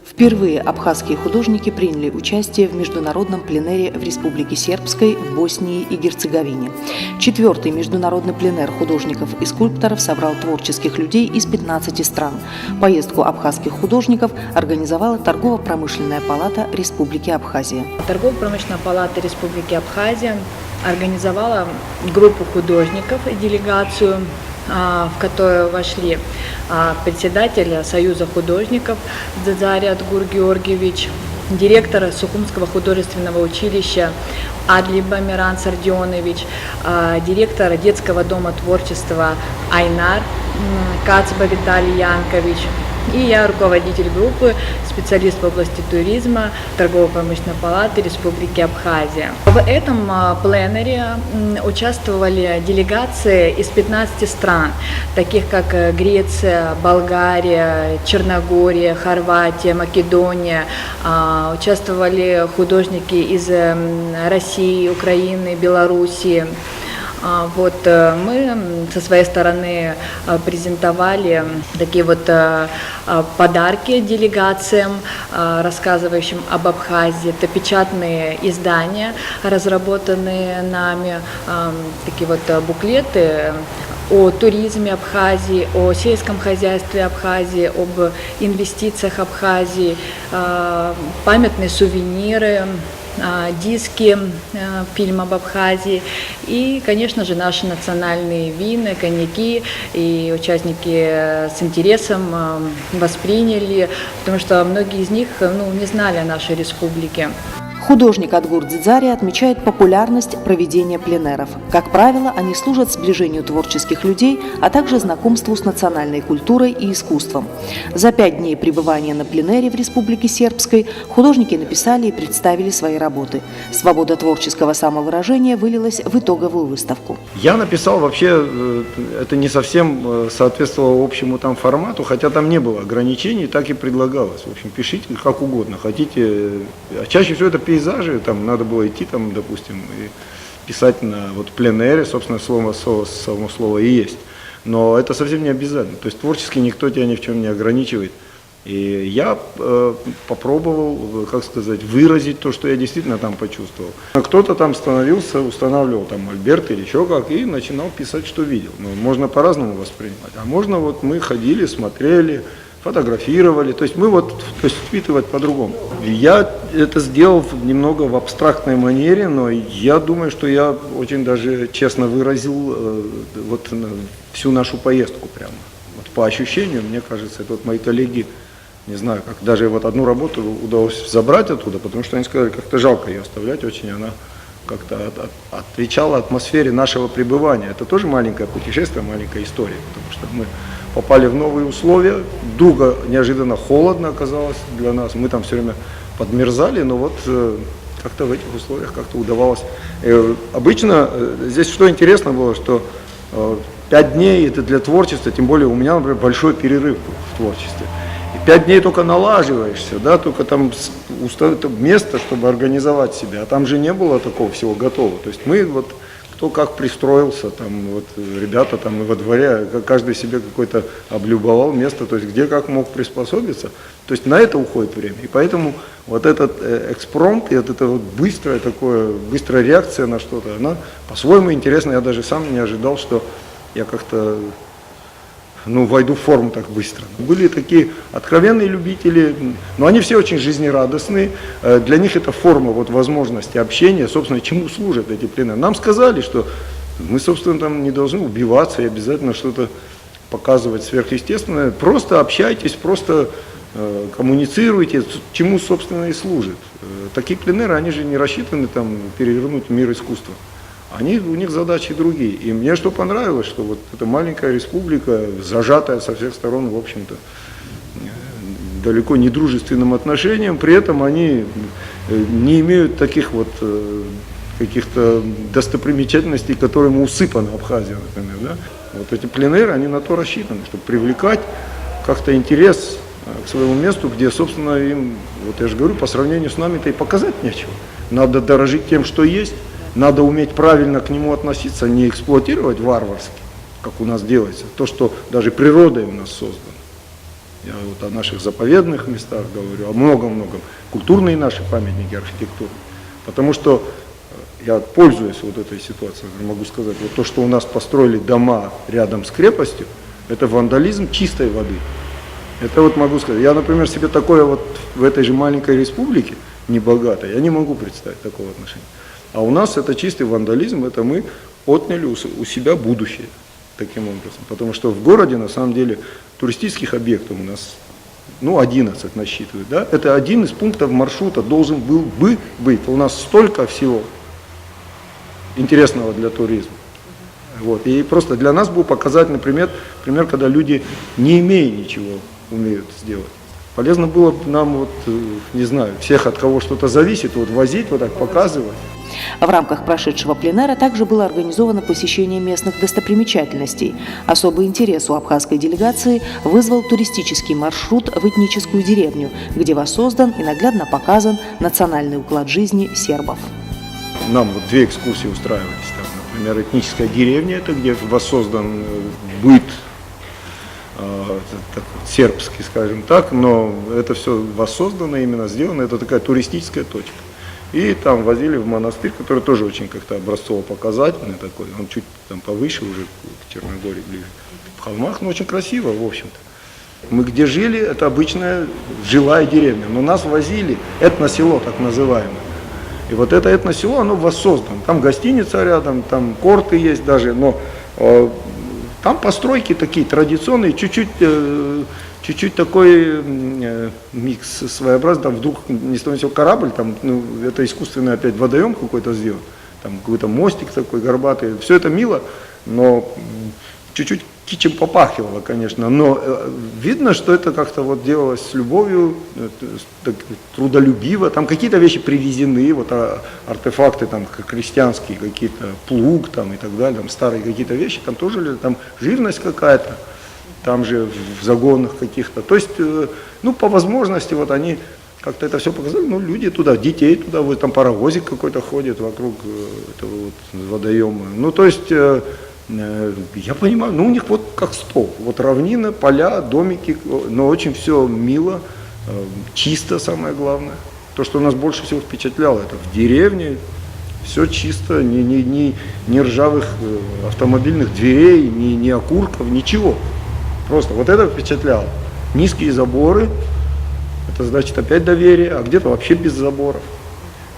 Впервые абхазские художники приняли участие в международном пленэре в Республике Сербской, в Боснии и Герцеговине. 4-й международный пленэр художников и скульпторов собрал творческих людей из 15 стран. Поездку абхазских художников организовала Торгово-промышленная палата Республики Абхазия. Торгово-промышленная палата Республики Абхазия организовала группу художников и делегацию, в которую вошли председатель Союза художников Дзидзари Адгур Георгиевич, директор Сухумского художественного училища Адлиба Миран Сардионович, директор детского дома творчества Айнар Кацба Виталий Янкович, и я руководитель группы, специалист в области туризма Торгово-промышленной палаты Республики Абхазия. В этом пленэре участвовали делегации из 15 стран, таких как Греция, Болгария, Черногория, Хорватия, Македония. Участвовали художники из России, Украины, Белоруссии. Мы со своей стороны презентовали такие подарки делегациям, рассказывающим об Абхазии. Это печатные издания, разработанные нами, такие буклеты о туризме Абхазии, о сельском хозяйстве Абхазии, об инвестициях Абхазии, памятные сувениры, диски, фильм об Абхазии и, конечно же, наши национальные вина, коньяки. И участники с интересом восприняли, потому что многие из них не знали о нашей республике. Художник Адгур Дзидзари отмечает популярность проведения пленэров. Как правило, они служат сближению творческих людей, а также знакомству с национальной культурой и искусством. За 5 дней пребывания на пленэре в Республике Сербской художники написали и представили свои работы. Свобода творческого самовыражения вылилась в итоговую выставку. Я написал вообще, это не совсем соответствовало общему формату, хотя там не было ограничений, так и предлагалось. В общем, пишите как угодно, хотите. А чаще всего это пейзажи, там надо было идти, допустим, и писать на пленэре, собственно, само слово и есть. Но это совсем не обязательно. То есть творчески никто тебя ни в чем не ограничивает. И я попробовал, выразить то, что я действительно там почувствовал. Кто-то там становился, устанавливал мольберт или еще как, и начинал писать, что видел. Можно по-разному воспринимать. А можно мы ходили, смотрели, фотографировали, то есть мы впитывать по-другому. Я это сделал немного в абстрактной манере, но я думаю, что я очень даже честно выразил всю нашу поездку прямо. По ощущению, мне кажется, это мои коллеги, не знаю, как даже одну работу удалось забрать оттуда, потому что они сказали, как-то жалко ее оставлять, очень она как-то отвечала атмосфере нашего пребывания. Это тоже маленькое путешествие, маленькая история, потому что мы попали в новые условия, дуго неожиданно холодно оказалось для нас, мы там все время подмерзали, но как-то в этих условиях как-то удавалось. Обычно здесь что интересно было, что 5 дней это для творчества, тем более у меня, например, большой перерыв в творчестве. И 5 дней только налаживаешься, только там место, чтобы организовать себя, а там же не было такого всего готового. То есть мы кто как пристроился, ребята и во дворе, каждый себе какое-то облюбовал место, то есть где как мог приспособиться, то есть на это уходит время. И поэтому этот экспромт и эта быстрая реакция на что-то, она по-своему интересна. Я даже сам не ожидал, что я как-то войду в форму так быстро. Были такие откровенные любители, но они все очень жизнерадостные. Для них это форма возможности общения, собственно, чему служат эти пленэры. Нам сказали, что мы, собственно, не должны убиваться и обязательно что-то показывать сверхъестественное. Просто общайтесь, просто коммуницируйте, чему, собственно, и служит. Такие пленэры, они же не рассчитаны перевернуть мир искусства. У них задачи другие. И мне что понравилось, что эта маленькая республика, зажатая со всех сторон, в общем-то, далеко не дружественным отношением, при этом они не имеют таких каких-то достопримечательностей, которыми усыпана Абхазия, например. Да? Эти пленэры, они на то рассчитаны, чтобы привлекать как-то интерес к своему месту, где, собственно, им, я же говорю, по сравнению с нами-то и показать нечего. Надо дорожить тем, что есть. Надо уметь правильно к нему относиться, не эксплуатировать варварски, как у нас делается, то, что даже природой у нас создано. Я вот о наших заповедных местах говорю, о многом-многом. Культурные наши памятники архитектуры. Потому что я, пользуясь вот этой ситуацией, могу сказать, вот то, что у нас построили дома рядом с крепостью, это вандализм чистой воды. Это вот могу сказать. Я, например, себе такое вот в этой же маленькой республике, небогатой, я не могу представить такого отношения. А у нас это чистый вандализм, это мы отняли у себя будущее таким образом. Потому что в городе, на самом деле, туристических объектов у нас, 11 насчитывают, да? Это один из пунктов маршрута должен был бы быть. У нас столько всего интересного для туризма. Вот. И просто для нас был показательный пример, когда люди, не имея ничего, умеют сделать. Полезно было бы нам, вот, не знаю, всех, от кого что-то зависит, вот возить, вот так показывать. В рамках прошедшего пленэра также было организовано посещение местных достопримечательностей. Особый интерес у абхазской делегации вызвал туристический маршрут в этническую деревню, где воссоздан и наглядно показан национальный уклад жизни сербов. Нам вот 2 экскурсии устраивались. Там, например, этническая деревня, это где воссоздан быт сербский, скажем так, но это все воссоздано, именно сделано, это такая туристическая точка. И там возили в монастырь, который тоже очень как-то образцово-показательный такой, он чуть там повыше уже к Черногории ближе, в холмах, но очень красиво, в общем-то. Мы где жили, это обычная жилая деревня, но нас возили, этносело так называемое. И вот это этносело, оно воссоздано, там гостиница рядом, там корты есть даже, но там постройки такие традиционные, чуть-чуть такой микс своеобразный, там вдруг не становится корабль, там, это искусственный опять водоем какой-то сделан, там какой-то мостик такой горбатый, все это мило, но чуть-чуть кичем попахивало, конечно, но видно, что это как-то вот делалось с любовью, трудолюбиво, там какие-то вещи привезены, вот артефакты там крестьянские, какие-то плуг там и так далее, там старые какие-то вещи, там тоже там живность какая-то, там же в загонах каких-то, то есть, по возможности вот они как-то это все показали, люди туда, детей туда, вот там паровозик какой-то ходит вокруг этого вот водоема, то есть, я понимаю, у них вот как стол, вот равнина, поля, домики, но очень все мило, чисто самое главное. То, что нас больше всего впечатляло, это в деревне все чисто, ни ржавых автомобильных дверей, ни окурков, ничего. Просто вот это впечатляло. Низкие заборы, это значит опять доверие, а где-то вообще без заборов.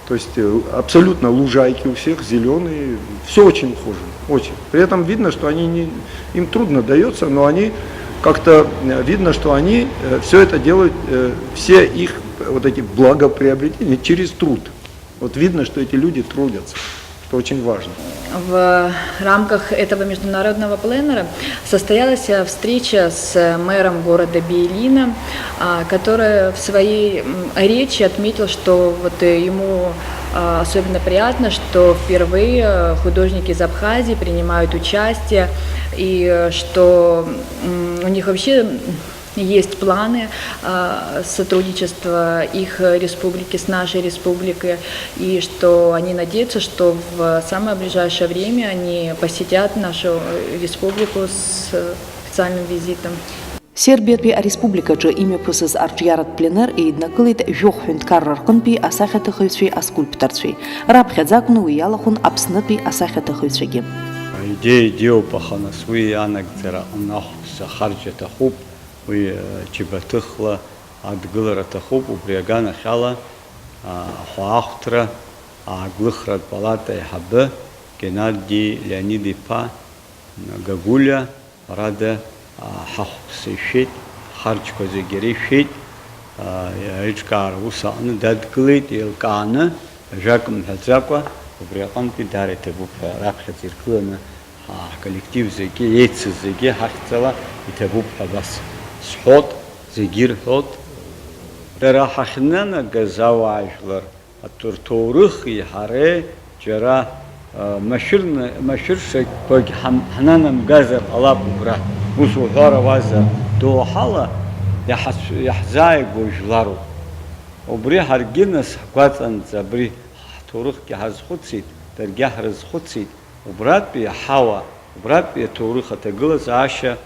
То есть абсолютно лужайки у всех, зеленые, все очень ухожено, очень. При этом видно, что им трудно дается, но они как-то видно, что они все это делают, все их вот эти благоприобретения через труд. Вот видно, что эти люди трудятся, что очень важно. В рамках этого международного пленэра состоялась встреча с мэром города Биелина, который в своей речи отметил, что вот ему особенно приятно, что впервые художники из Абхазии принимают участие, и что у них вообще есть планы сотрудничества их республики с нашей республикой, и что они надеются, что в самое ближайшее время они посетят нашу республику с официальным визитом. Сербиятпи республикачы имя пысыз арчьярат пленер и иднакылит жоххюнд карраркынпи асахетахыйсви аскульпторсви. Рабхедзакну уялахун апснытпи асахетахыйсвиги. Идея диопахана свои анагдера нахуса харджатахуб уи чибатыхла адгыларатахуб упрягана хала хуахтра аглыхрат палата хабы Геннадий Леонидипа Гагуля рада хахсишит харчко зегеришит ричкар усаны дадклит илкана жакм хазаква упряган пидарите бупа ракхатирклана коллектив зеги яйца зеги хахцала итабупа бас сход зегир ход рахахнана газаважлар атуртурых и харе жара маширшек пог хананам газар алабура усухара ваза до хала яхзай гожлару обри харгинас хватан забри турых ки хазхуцит дергяхраз хуцит убрат би хава убрат би турых атагылас аша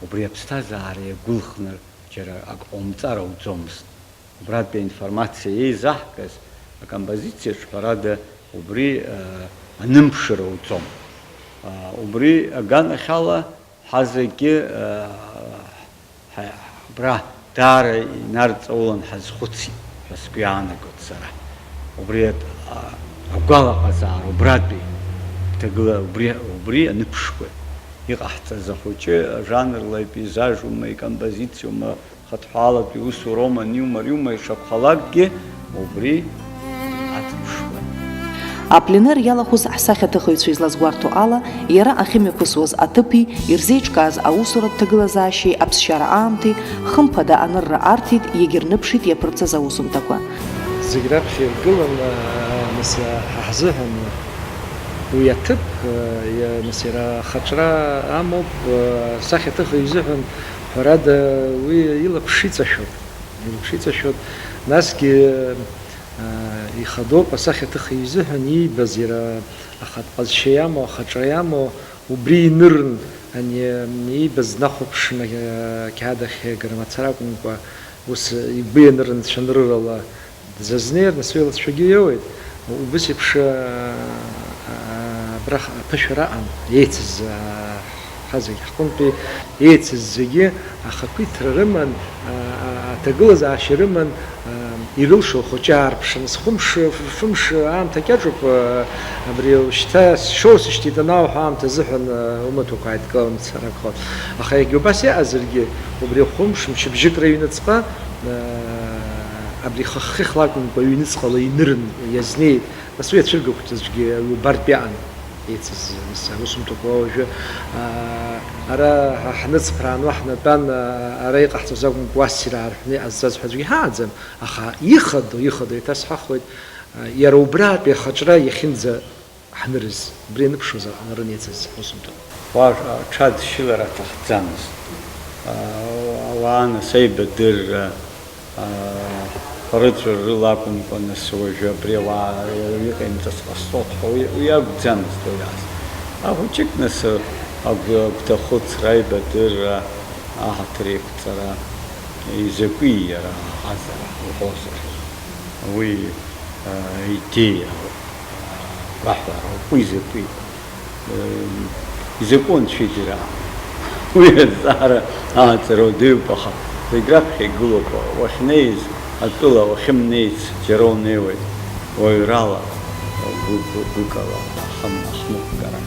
убри аԥсҭазаара иагәылхны џьара ак ҟоумҵар ауӡомызт. Убратәи аинформациа еизаҳкыз акомпозициаҿ ҳәарада убри анымԥшыра уҵом. Убри аганахьала ҳазегьы абра даара инарҵаулан ҳазхәыцит ҳәа сгәы иаанагоит сара. Убри агәалаҟазаара убратәи убри аныԥшқәа иҟаҳҵаз ахәыҷы жанрла, пейзажума, икомпозициума, хаҭҳәалатәи усуроума, ниума ишакәхалакгьы убри аҭыԥшқәа. Апленер иалахәыз ҳсахьаҭыхыҩцәа излазгәарҭо ала, иара ахьымҩаԥысуаз аҭыԥи, ирзеиҿкааз аусуратә ҭагылазаашьеи, аԥсшьара аамҭеи, хымԥада анырра арҭеит, иагьырныԥшит иаԥырҵаз аусумҭақәа. Зегь раԥхьа иргылан ҳазыҳәан уи аҭыԥ иара ахаҿра амоуп, асахьаҭыха изыҳәан ҳәарада уи илаԥш иҵашәот, насгьы ихадоуп асахьаҭыха изыҳәан иибаз иара ахатә ҟазшьа иамоу, ахаҿра иамоу, убри инырын иибаз днахәаԥшны қьаадахь гара мацара акәымкәа ус игәы ианырын цәаныррала дзазнеир, нас уеилацәагьы иоуеит. Убыс еиԥш аԥышәара аҟан еицыз ҳазегь ҳҟынтәи еицыз зегьы ахақәиҭра рыман, аҭагылазаашьа рыман, ирылшо хәыҷы аарԥшын, фымш аамҭа кьаҿуп, абри шьҭа сшоусышьҭит анауҳәа аамҭа азыҳәан умаҭәақәа ааидкыланы царакхот. Аха егьа убас иаҟазаргьы, убри хәымш мчыбжьыкра ҩныҵҟа абри хыхьыхла акәымкәа ҩныҵҟала инырын иазнеит, нас уи ацәыргақәҵазгьы убартә иаҟан еицыз аусумҭақәа уажәы ара ҳныҵԥраан ҳнатәан, ара иҟаҳҵоз акәымкәа уассир аарҳәны иҟазҵаз ҳәа аӡәгьы ҳааӡам, аха ихадо иҭасҳахуеит иара убратәи ахаҿра иахьынӡа ҳнырыз, убри аныԥшуаз анырын еицыз аусумҭақәа. Уа ҽадшьылара аҭахӡамызт. Ауаа нас аибадырра рыцәар рыла акәымкәа, нас уажәы абри ауаа иҟаимҵаз ҟасҵоит ҳәа уи акәӡамызт уиас. Ахәыҷык нас агәҭахәыцра, аибадырра, аҳаҭыр еиқәҵара изакәи иара аҟазара уҟозар, уи идеиа раҳәара уи изакәи изакәу анцәа идыра, уи азҵаара ааҵара удыҩуп, аха зегь раԥхьа игылоуп уахьнеиз атәыла, уахьымнеиз џьара унеиуеит уаҩрала, гәыкала ахмыҟәгара.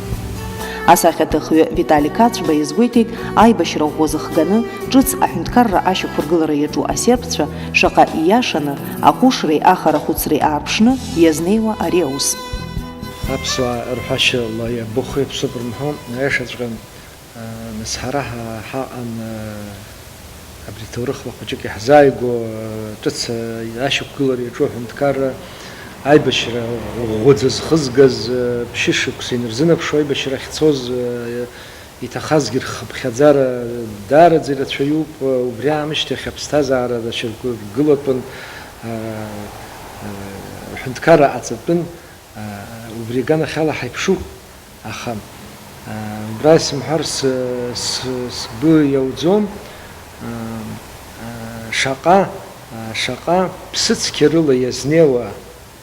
Асахьаҭыхҩы Витали Кацәба иазгәеиҭеит, аибашьра ӷәӷәа зыхганы, ҿыц аҳәынҭқарра ашьақәыргылара иаҿу асербцәа шаҟа ииашаны, аҟәышреи ахарахәыцреи аарԥшны иазнеиуа ари аус. Аԥсуаа рҳәашьа иабуху иаԥсоуп рымҳәо, аиашаҵәҟьа нас ҳара ҳаҟан абри ҭоурыхла хәыҷык иаҳзааиго, ҿыц ашьақәгылара иаҿу аҳәынҭқарра аибашьра ӷәӷәаӡа зхызгаз, ԥшьышықәса инырзынаԥшу аибашьра ахьцоз иҭахазгьы рхыԥхьаӡара даараӡа ирацәаҩуп, убри аамышьҭахь аԥсҭазаара дашьақәыргылатәын, аҳәынҭқарра аҵатәын, убри аганахьала ҳаиԥшуп, аха убра исымҳәар сгәы иауӡом, шаҟа ԥсыцқьа рыла иазнеиуа,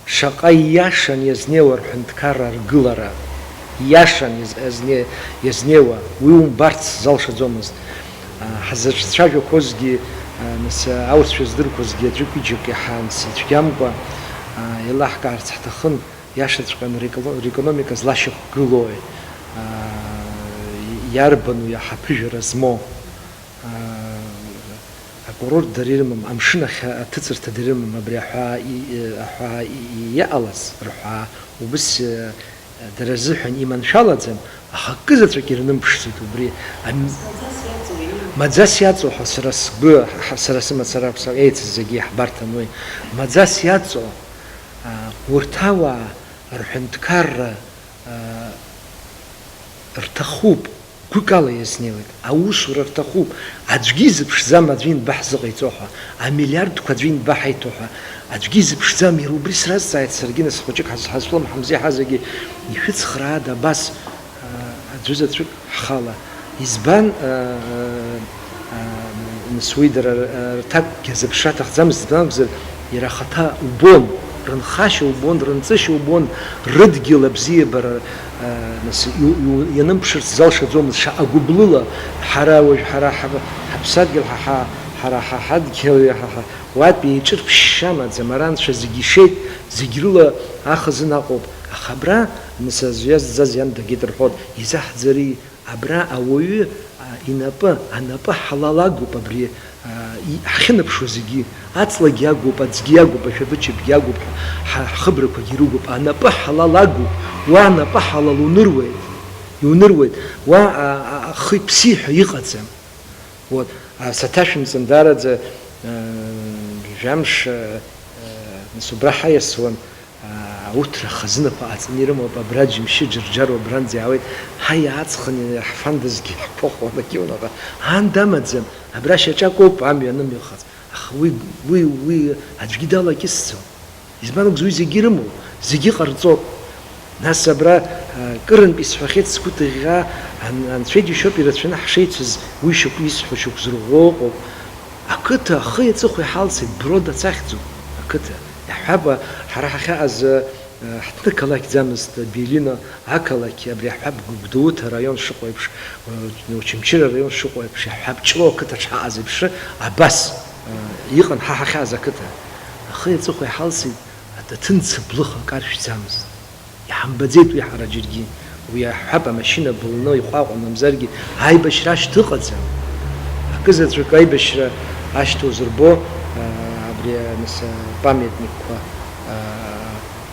шаҟа ииашан иазнеиуа рҳәынҭқарра ргылара, ииашан иазнеиуа, уи умбарц залшаӡомызт. Ҳзыҿцәажәақәозгьы, нас аусцәа здырқәозгьы аӡәык-ҩыџьак иаҳанс ицәгьамкәа еилаҳкаарц ҳҭахын, иашаҵәҟьан рекономика злашьақәгылои, иарбану иаҳаԥыжәара змоу, акурорт ирымам, амшын ахь аҭыҵырҭа ирымам, абри аҳәаа иаҟалаз рҳәаа убыс дара рзыҳәан иманшәалаӡам, аха акызаҵәык ирнымԥшӡеит убри маӡас иаҵоу ҳәа сара сымацара еицыз зегьы иаҳбарҭан уи, маӡас иаҵоу урҭ ауаа рҳәынҭқарра рҭахуп, гәыкала иазнеиуеит, аусура рҭахуп, аӡәгьы изыԥшӡам аӡәы инба ҳзыҟаиҵо ҳәа, амилиардқәа аӡәы инба ҳаиҭо ҳәа, аӡәгьы изыԥшӡам, иара убри сразҵааит саргьы, нас хәыҷык ҳазлымҳамзи ҳазегьы, ишәыцхраада абас аӡәызаҵәык ҳхала избан нсуидер так гезепшата хзамс збангзер ирахата убон рынхаша убон рынцыша убон рыдгил абзиебара янымпшырц залшаӡомызт шаъагәыблыла ҳара уажә ҳара ҳаԥсадгьыл ҳара ҳадгьыл уатәи еиҿырԥшьшьа маӡам аранцәа зегьы ишеит зегь рыла ахазын аҟоуп аха абра заз иан дагеит рҳәоит изаҳӡари абра ауаҩы анапы ҳалал агуп абри ҳхьынаԥшуа зегьы аҵлагьы агуп аӡгьы агуп ашәаԥычыпгьы агуп ҳхыбрақәагьы ирыгуп анапы ҳалал агуп уа анапы ҳалал иуныруеит уа ахи ԥси ҳәа иҟаӡам вот саҭашәымҵан даараӡа жәамш нас убра ҳаиасуан ауҭра хазынақәа ҟаҵаны ирымоуп абра џьымшьы џарџаруа абранӡа иаауеит ҳаи аҵхын ҳфандазгьы ҳԥохуан акиунаҟа аан дамаӡам абра шьаҿакоуп амҩа анымҩахаз аха уи аӡәгьы далакьысӡом избан акәзу уи зегьы ирымоуп зегьы ҟарҵоуп нас абра кырынтә исҳәахьеит сгәы ҭыӷьӷьа анцәа џьышьоуп ирацәаны ҳшеицәаз уи шьоук исҳәо шьоук зырӷәӷәо ыҟоуп ақыҭа ахи аҵыхәеи ҳалсит брода цахьӡуп ақыҭа иаҳҳәап ҳара ҳахьаҟаз ҳҭнықалақьӡамызт биелина ақалақь абри иаҳҳәап гәдоуҭа араион шыҟоу еиԥш очамчыра араион шыҟоу еиԥш иаҳҳәап ҷлоу ақыҭа шҳаҟаз еиԥш абас иҟан ҳа ҳахьаҟаз ақыҭа ахи аҵыхәеи ҳалсит аҭаҭын цыблыха каршәӡамызт иҳамбаӡеит уи ҳара џьаргьы уи иаҳҳәап амашьына былны иҟәаҟәа мамзаргьы аибашьра ашьҭа ыҟаӡам акызаҵәык аибашьра ашьҭоу зырбо абри нас памятникқәа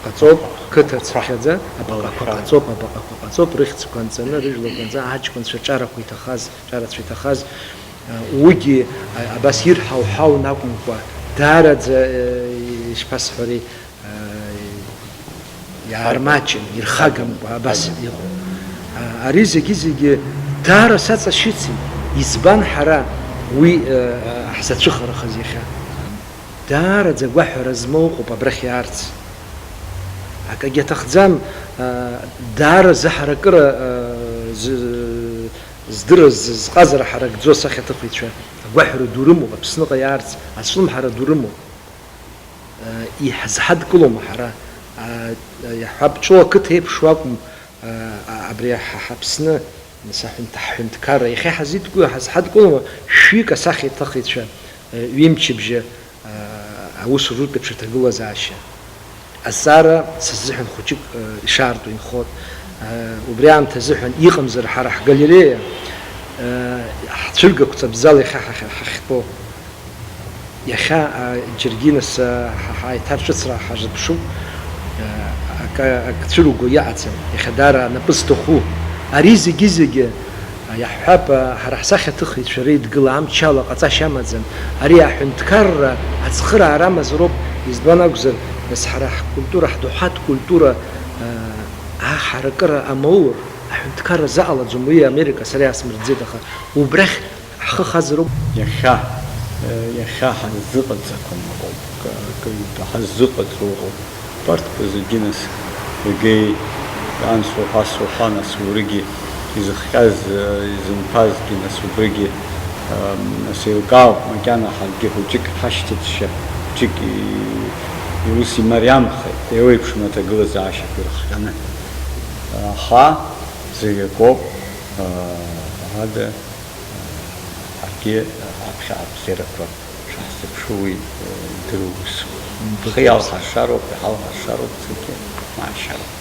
ҟаҵоуп қыҭа цәахьаӡа абаҟақәа ҟаҵоуп рыхьӡқәа анҵаны рыжәлақәа анҵаны аҷкәынцәа ҿарақәа ҿарацәа иҭахаз уигьы абас ирҳау накәымкәа даараӡа ишԥасҳәари иаармаҷын ирхагамкәа абас иҟоуп ари зегьы даара саҵашьыцит избан ҳара уи ҳзацәыхарахаз иахьа даараӡа гәаҳәара змоу ыҟоуп абрахь иаарц акагьы аҭахӡам дааразы ҳаракыра здырыз зҟазара ҳаракӡоу асахьаҭыхыҩцәа агәаҳәара ду рымоуп Аԥсныҟа иаарц ацәлымҳара ду рымоуп иҳзҳадкылома ҳара иаҳҳәап ҷлоу ақыҭа еиԥш акәым абри ҳаԥсны ҳҳәынҭқарра иахьа ҳазҳадкылома шәҩык асахьаҭыхыҩцәа ҩымчыбжьа аусурутә еиԥш аҭагылазаашьа азҵаара сазыҳәан хәыҷык ишаарту инхоит убри аамҭазыҳәан иҟамзар ҳара ҳгалерея ҳцәыргақәҵа бзала иахьа ҳахьтәоу иахьа џьаргьы нас ҳаиҭарҿыцра ҳазыԥшуп ак цәырго иаҟаӡам иахьа даара напы зҭаху ари зегьы иаҳҳәап ҳара ҳсахьаҭыхыҩцәа реидгыла амчала ҟаҵашьа амаӡам ари аҳәынҭқарра ацхыраара амазароуп избан акәзар нас ҳара ҳкультура ҳдоуҳатә культура аҳаракыра амаур аҳәынҭқарра заҟалаӡом уи америка сара иаасмырӡеит аха убрахь ҳхы хазароуп иахьа ҳазыҟаҵақәам ыҟоуп ҳазыҟаҵо ыҟоуп партқәа зегьы нас егьи ансуҳа нас уригьы изыхҟьаз изымԥазгьы нас убригьы нас еилкаауп макьана ҳаргьы хәыҷык ҳашьҭыҵшьа хәыҷык иус имариамхеит еиуеиԥшым аҭагылазаашьақәа ирыхҟьаны аха зегь акоуп ада ҳаргьы аԥхьарақәа шаҳзыԥшу уи идыруа усуп бӷы иалҳаршароуп иҳалҳаршароуп зегьы маашьароуп